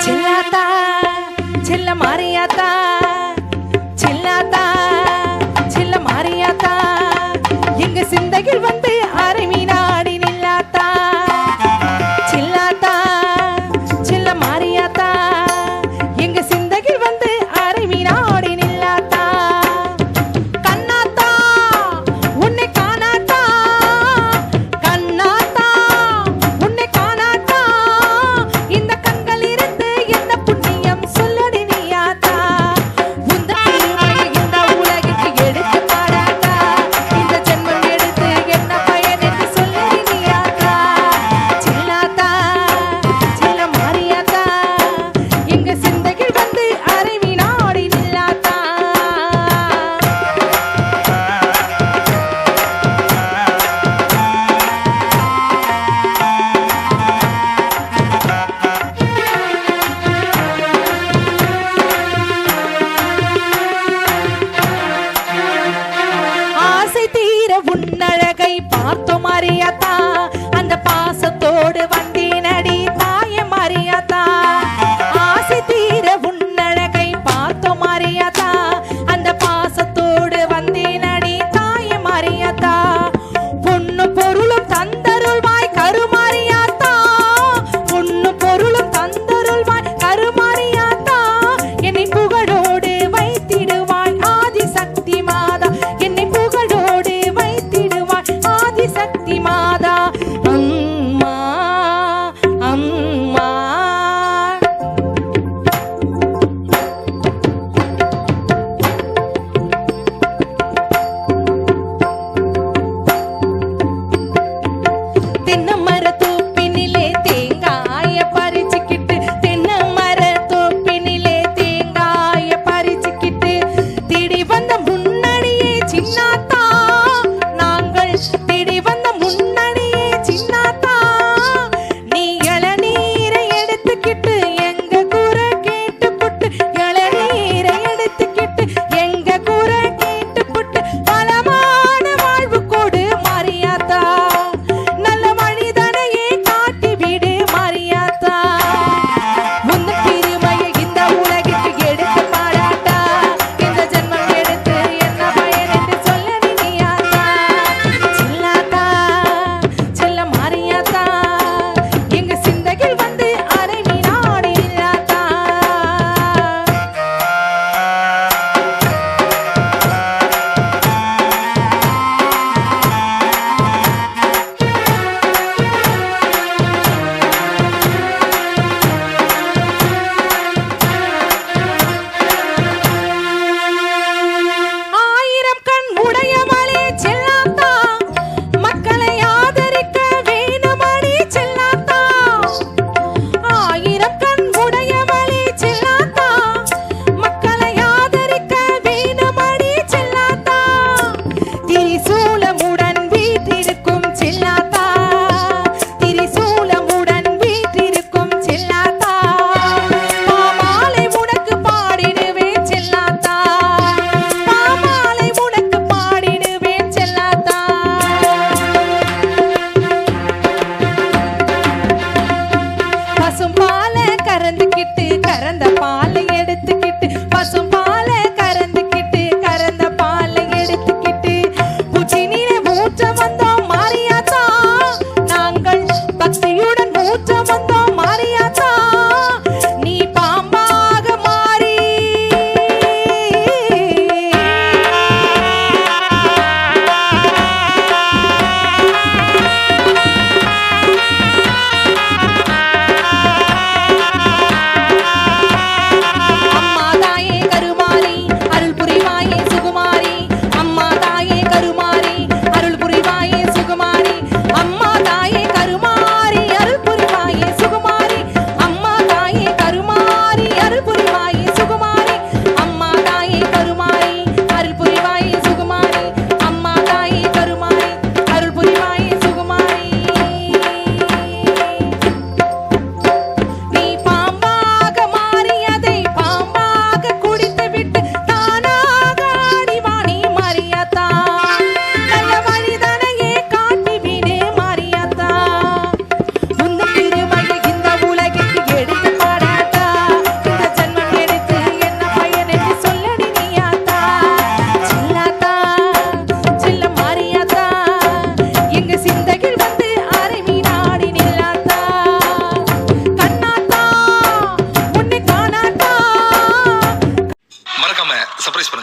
செல்லாத்தா செல்ல மாரியாத்தா செல்லாத்தா செல்ல மாரியாத்தா எங்க சிந்தையில் வந்து அரை மீனாடி நில்லாத்தா செல்லாத்தா செல்ல மாரியாத்தா எங்க சிந்தையில் வந்து அரை மீனாடி நில்லாத்தா கண்ணாத்தா உன்னை காணாத்தா கண்ணாத்தா உன்னை காணாத்தா இந்த கண்கள் இருந்து என்ன புண்ணியம் சொல்லடி நீயாத்தா உந்த திருமலை இந்த உலகிற்கு எடுத்து பாடாத்தா இந்த ஜென்மம் எடுத்து என்ன பயன் என்று சொல்லடி நீயாத்தா செல்லாத்தா செல்ல மாரியாத்தா எங்க சிந்தையில் வந்து அரை மீனாடி நில்லாத்தா ஆசை தீர உன்னழகை பார்த்தோம் மாரியாத்தா அந்த பாசத்தோடு வந்தேனடி தாய மாரியாத்தா ஆசை தீர உன்னழகை பார்த்தோம் மாரியாத்தா அந்த பாசத்தோடு வந்தேனடி தாய மாரியாத்தா பொண்ணு பொருளும் தந்தருள்வாய் கருமாரியாத்தா பொண்ணு பொருளும் தந்தருள்வாய் கருமாரியாத்தா என்னை புகழோடு வைத்திடுவாய் ஆதிசக்தி மாதா என்னை புகழோடு வைத்திடுவாய் ஆதிசக்தி மாதா அம்மா அம்மா தென்னை மரத்தோப்பினிலே தேங்காய பறிச்சுக்கிட்டு தென்னை மரத்தோப்பினிலே தேங்காய பறிச்சுக்கிட்டு தேடி வந்த முன்னணியே சின்னாத்தா நாங்கள் தேடி வந்த முன்னணியே சின்னாத்தா நீ இளநீரை எடுத்துக்கிட்டு எங்க கூரை கேட்டு புட்டு இளநீரை எடுத்துக்கிட்டு எங்க கூரை கேட்டு புட்டு பலமான வாழ்வு கொடு மாரியாத்தா நல்ல வழிதனையே காட்டி விடு மாரியாத்தா உந்த திருமையை இந்த உலகிற்கு எடுத்து பாடாட்டா இந்த ஜென்மம் எடுத்து என்ன பயன் என்று சொல்லடி நீயாத்தா செல்லாத்தா செல்ல மாரியாத்தா எங்க சிந்தையில் வந்து அரை மீனாடி நில்லாத்தா ஆயிரம் கண் உடையவளே செல்லாத்தா மக்களை ஆதரிக்க வேணுமடி செல்லாத்தா ஆயிரம் கண் உடையவளே செல்லாத்தா மக்களை ஆதரிக்க வேணுமடி செல்லாத்தா திரிசூலமுடன் வீற்றிருக்கும் செல்லாத்தா திரிசூலமுடன் வீற்றிருக்கும் செல்லாத்தா பாமாலை உனக்கு பாடிடுவேன் செல்லாத்தா பாமாலை உனக்கு பாடிடுவேன் செல்லாத்தா பசும் பாலை கறந்துக்கிட்டு கறந்த பாலை எடுத்துக்கிட்டு பசும் பாலை கறந்துக்கிட்டு கறந்த பாலை எடுத்துக்கிட்டு பூச்சி நீரை ஊற்ற வந்தோம் மாரியாத்தா நாங்கள் பக்தியுடன் ஊற்ற வந்தோம் மாரியாத்தா நீ பாம்பாக மாறி அம்மா தாயே கருமா சர்ப்ரைஸ் பண்ண